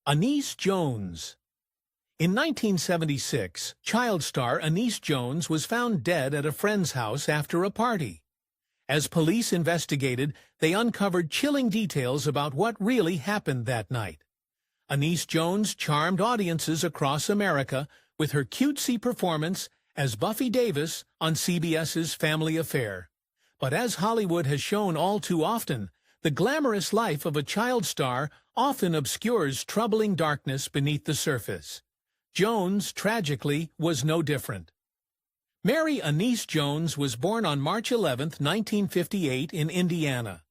Anise Jones. In 1976, child star Anise Jones was found dead at a friend's house after a party. As police investigated, they uncovered chilling details about what really happened that night. Anise Jones charmed audiences across America with her cutesy performance as Buffy Davis on CBS's Family Affair. But as Hollywood has shown all too often, the glamorous life of a child star often obscures troubling darkness beneath the surface. Jones, tragically, was no different. Mary Anise Jones was born on March 11, 1958 in Indiana.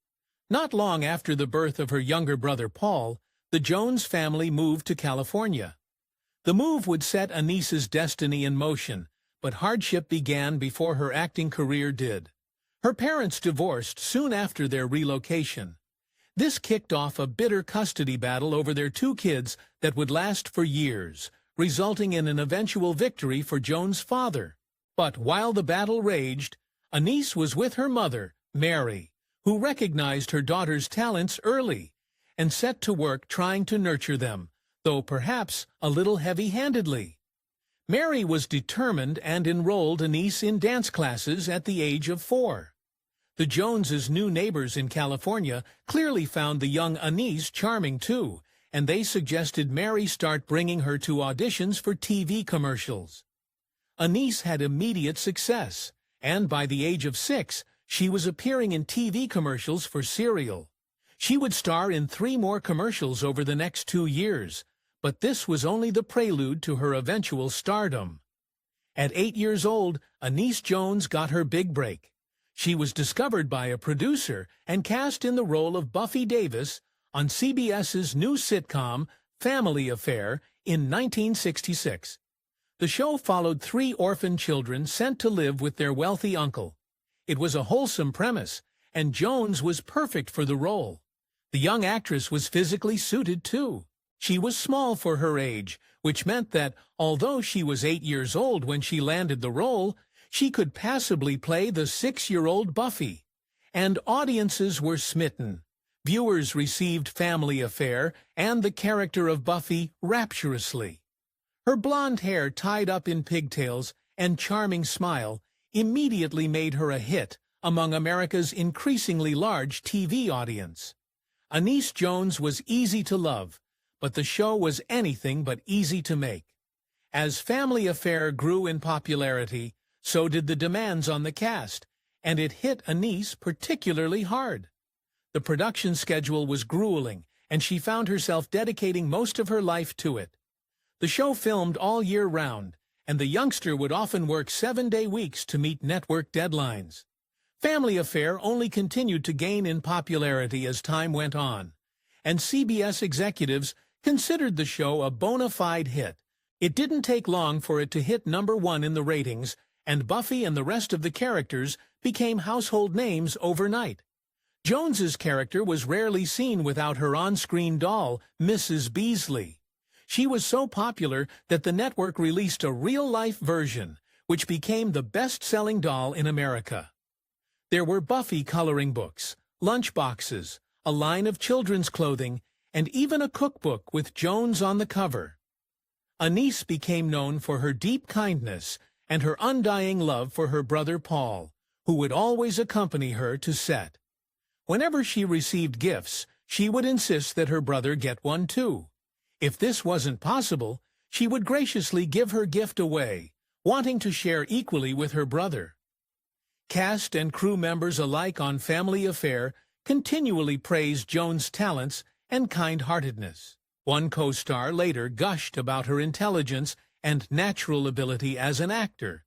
Not long after the birth of her younger brother Paul, the Jones family moved to California. The move would set Anise's destiny in motion, but hardship began before her acting career did. Her parents divorced soon after their relocation. This kicked off a bitter custody battle over their two kids that would last for years, resulting in an eventual victory for Jones' father. But while the battle raged, Anise was with her mother, Mary, who recognized her daughter's talents early and set to work trying to nurture them, though perhaps a little heavy-handedly. Mary was determined and enrolled Anise in dance classes at the age of 4. The Joneses' new neighbors in California clearly found the young Anise charming too, and they suggested Mary start bringing her to auditions for TV commercials. Anise had immediate success, and by the age of 6, she was appearing in TV commercials for cereal. She would star in 3 more commercials over the next 2 years, but this was only the prelude to her eventual stardom. At 8 years old, Anise Jones got her big break. She was discovered by a producer and cast in the role of Buffy Davis on CBS's new sitcom, Family Affair, in 1966. The show followed 3 orphan children sent to live with their wealthy uncle. It was a wholesome premise, and Jones was perfect for the role. The young actress was physically suited, too. She was small for her age, which meant that, although she was 8 years old when she landed the role, she could passably play the 6-year-old Buffy. And audiences were smitten. Viewers received Family Affair and the character of Buffy rapturously. Her blonde hair tied up in pigtails and charming smile immediately made her a hit among America's increasingly large TV audience. Anise Jones was easy to love, but the show was anything but easy to make. As Family Affair grew in popularity, so did the demands on the cast, and it hit Anise particularly hard. The production schedule was grueling, and she found herself dedicating most of her life to it. The show filmed all year round, and the youngster would often work 7-day weeks to meet network deadlines. Family Affair only continued to gain in popularity as time went on, and CBS executives considered the show a bona fide hit. It didn't take long for it to hit #1 in the ratings, and Buffy and the rest of the characters became household names overnight. Jones's character was rarely seen without her on-screen doll, Mrs. Beasley. She was so popular that the network released a real-life version, which became the best-selling doll in America. There were Buffy coloring books, lunch boxes, a line of children's clothing, and even a cookbook with Jones on the cover. Anise became known for her deep kindness and her undying love for her brother Paul, who would always accompany her to set. Whenever she received gifts, she would insist that her brother get one too. If this wasn't possible, she would graciously give her gift away, wanting to share equally with her brother. Cast and crew members alike on Family Affair continually praised Jones' talents and kind-heartedness. One co-star later gushed about her intelligence and natural ability as an actor,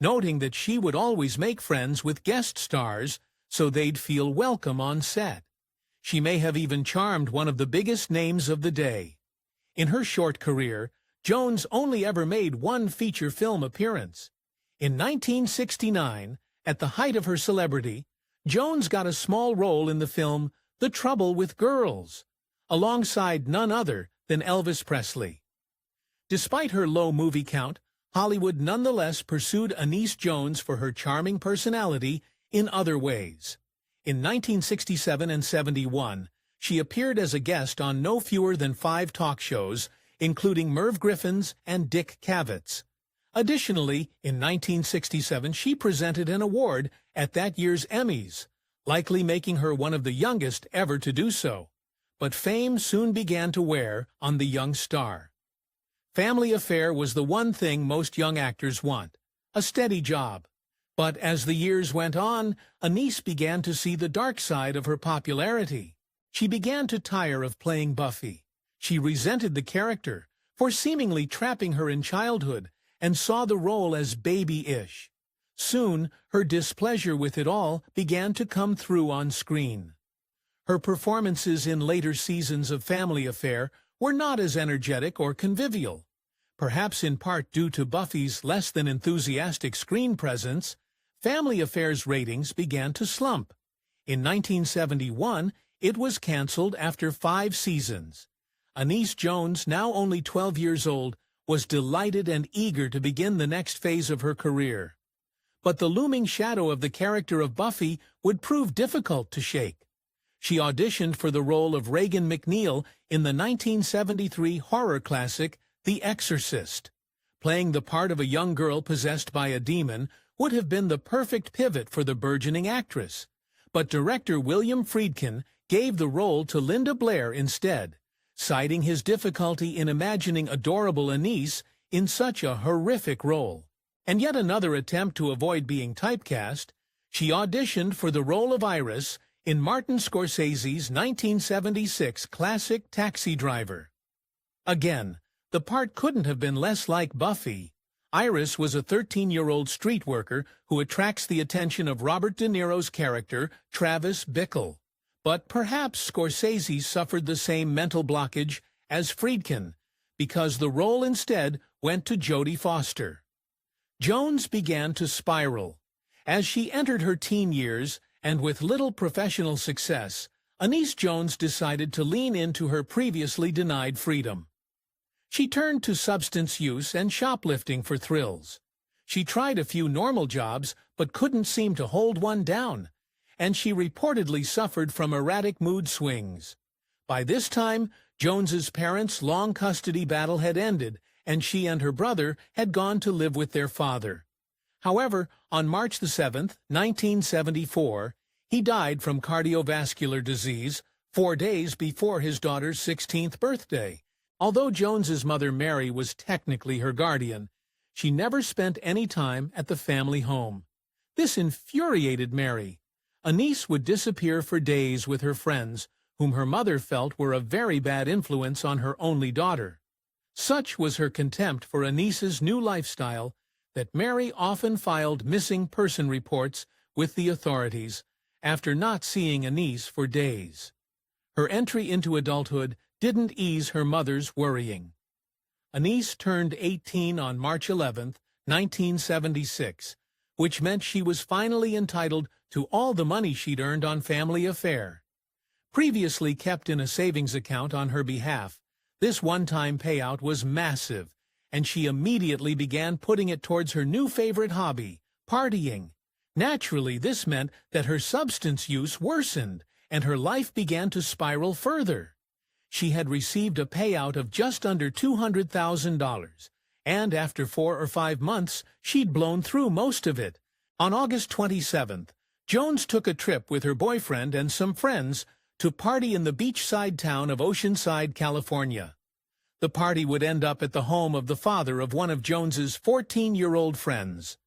noting that she would always make friends with guest stars so they'd feel welcome on set. She may have even charmed one of the biggest names of the day. In her short career, Jones only ever made one feature film appearance. In 1969, at the height of her celebrity, Jones got a small role in the film The Trouble with Girls, alongside none other than Elvis Presley. Despite her low movie count, Hollywood nonetheless pursued Anise Jones for her charming personality in other ways. In 1967 and 71, She appeared as a guest on no fewer than 5 talk shows, including Merv Griffin's and Dick Cavett. Additionally, in 1967 she presented an award at that year's Emmys, likely making her one of the youngest ever to do so. But fame soon began to wear on the young star. Family Affair was the one thing most young actors want, a steady job. But as the years went on, Anise began to see the dark side of her popularity. She began to tire of playing Buffy. She resented the character for seemingly trapping her in childhood and saw the role as baby-ish. Soon, her displeasure with it all began to come through on screen. Her performances in later seasons of Family Affair were not as energetic or convivial. Perhaps in part due to Buffy's less than enthusiastic screen presence, Family Affair's ratings began to slump. In 1971, it was canceled after 5 seasons. Anise Jones, now only 12 years old, was delighted and eager to begin the next phase of her career. But the looming shadow of the character of Buffy would prove difficult to shake. She auditioned for the role of Regan McNeil in the 1973 horror classic The Exorcist. Playing the part of a young girl possessed by a demon would have been the perfect pivot for the burgeoning actress. But director William Friedkin gave the role to Linda Blair instead, citing his difficulty in imagining adorable Anise in such a horrific role. And yet another attempt to avoid being typecast, she auditioned for the role of Iris in Martin Scorsese's 1976 classic Taxi Driver. Again, the part couldn't have been less like Buffy. Iris was a 13-year-old street worker who attracts the attention of Robert De Niro's character, Travis Bickle. But perhaps Scorsese suffered the same mental blockage as Friedkin, because the role instead went to Jodie Foster. Jones began to spiral. As she entered her teen years, and with little professional success, Anise Jones decided to lean into her previously denied freedom. She turned to substance use and shoplifting for thrills. She tried a few normal jobs, but couldn't seem to hold one down, and she reportedly suffered from erratic mood swings. By this time, Jones's parents' long custody battle had ended, and she and her brother had gone to live with their father. However, on March 7, 1974, he died from cardiovascular disease 4 days before his daughter's 16th birthday. Although Jones's mother Mary was technically her guardian, she never spent any time at the family home. This infuriated Mary. Anise would disappear for days with her friends, whom her mother felt were a very bad influence on her only daughter. Such was her contempt for Anise's new lifestyle that Mary often filed missing person reports with the authorities after not seeing Anise for days. Her entry into adulthood didn't ease her mother's worrying. Anise turned 18 on March 11, 1976, which meant she was finally entitled to all the money she'd earned on Family Affair. Previously kept in a savings account on her behalf, this one-time payout was massive, and she immediately began putting it towards her new favorite hobby, partying. Naturally, this meant that her substance use worsened, and her life began to spiral further. She had received a payout of just under $200,000, and after 4 or 5 months, she'd blown through most of it. On August 27th, Jones took a trip with her boyfriend and some friends to party in the beachside town of Oceanside, California. The party would end up at the home of the father of one of Jones's 14-year-old friends.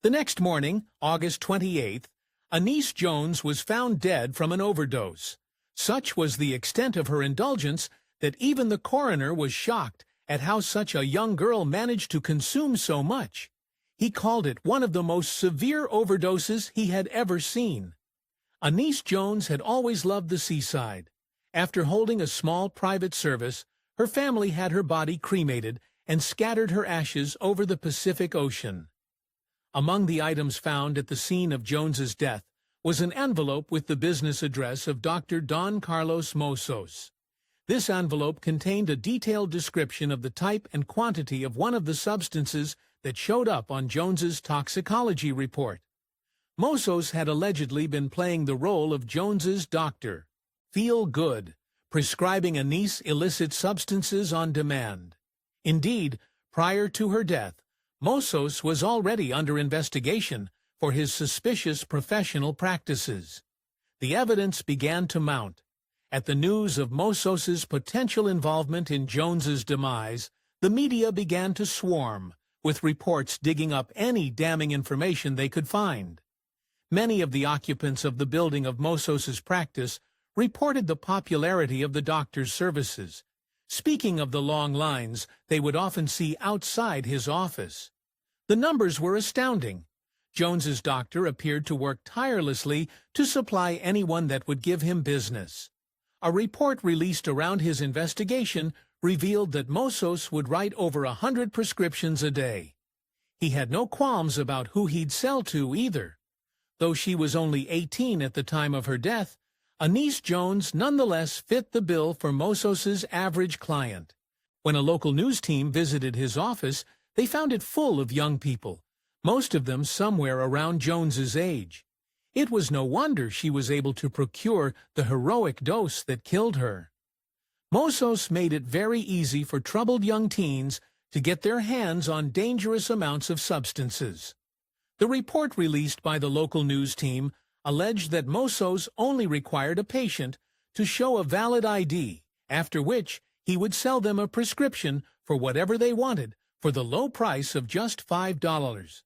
The next morning, August 28th, Anise Jones was found dead from an overdose. Such was the extent of her indulgence that even the coroner was shocked at how such a young girl managed to consume so much. He called it one of the most severe overdoses he had ever seen. Anise Jones had always loved the seaside. After holding a small private service, her family had her body cremated and scattered her ashes over the Pacific Ocean. Among the items found at the scene of Jones's death was an envelope with the business address of Dr. Don Carlos Mozos. This envelope contained a detailed description of the type and quantity of one of the substances that showed up on Jones's toxicology report. Mozos had allegedly been playing the role of Jones's doctor. feel good, prescribing Anise illicit substances on demand. Indeed, prior to her death, Mossos was already under investigation for his suspicious professional practices. The evidence began to mount. At the news of Mossos's potential involvement in Jones's demise, the media began to swarm, with reports digging up any damning information they could find. Many of the occupants of the building of Mossos's practice reported the popularity of the doctor's services, speaking of the long lines they would often see outside his office. The numbers were astounding. Jones's doctor appeared to work tirelessly to supply anyone that would give him business. A report released around his investigation revealed that Mossos would write over 100 prescriptions a day. He had no qualms about who he'd sell to either. Though she was only 18 at the time of her death, Anise Jones nonetheless fit the bill for Mossos's average client. When a local news team visited his office, they found it full of young people, most of them somewhere around Jones's age. It was no wonder she was able to procure the heroic dose that killed her. Mossos made it very easy for troubled young teens to get their hands on dangerous amounts of substances. The report released by the local news team alleged that Mossos only required a patient to show a valid ID, after which he would sell them a prescription for whatever they wanted for the low price of just $5.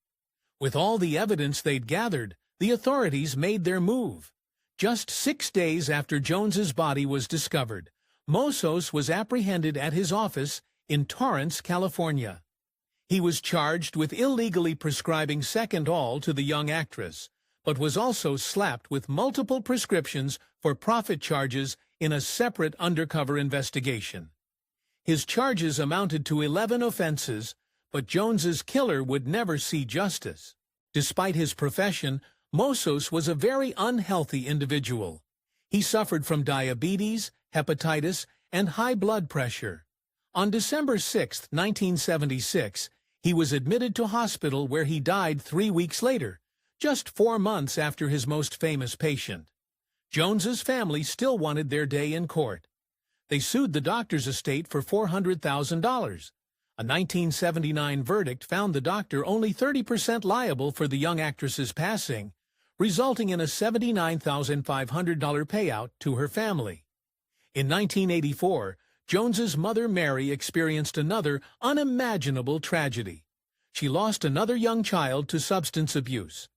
With all the evidence they'd gathered, the authorities made their move. Just 6 days after Jones's body was discovered, Mossos was apprehended at his office in Torrance, California. He was charged with illegally prescribing Second-All to the young actress, but was also slapped with multiple prescriptions for profit charges in a separate undercover investigation. His charges amounted to 11 offenses, but Jones's killer would never see justice. Despite his profession, Mossos was a very unhealthy individual. He suffered from diabetes, hepatitis, and high blood pressure. On December 6, 1976, he was admitted to hospital where he died 3 weeks later, just 4 months after his most famous patient. Jones's family still wanted their day in court. They sued the doctor's estate for $400,000. A 1979 verdict found the doctor only 30% liable for the young actress's passing, resulting in a $79,500 payout to her family. In 1984, Jones's mother Mary experienced another unimaginable tragedy. She lost another young child to substance abuse.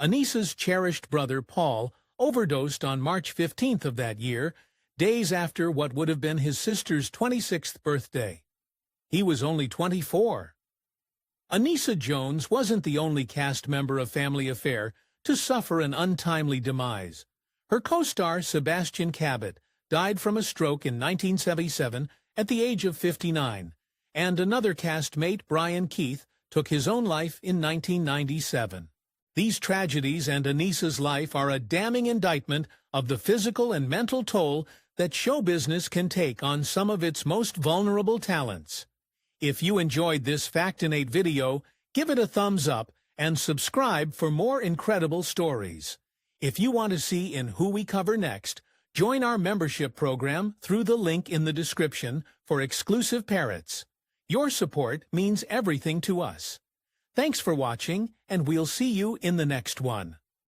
Anise's cherished brother Paul overdosed on March 15th of that year, days after what would have been his sister's 26th birthday. He was only 24. Anise Jones wasn't the only cast member of Family Affair to suffer an untimely demise. Her co-star Sebastian Cabot died from a stroke in 1977 at the age of 59, and another castmate, Brian Keith, took his own life in 1997. These tragedies and Anise's life are a damning indictment of the physical and mental toll that show business can take on some of its most vulnerable talents. If you enjoyed this Factinate video, give it a thumbs up and subscribe for more incredible stories. If you want to see in who we cover next, join our membership program through the link in the description for exclusive parrots. Your support means everything to us. Thanks for watching, and we'll see you in the next one.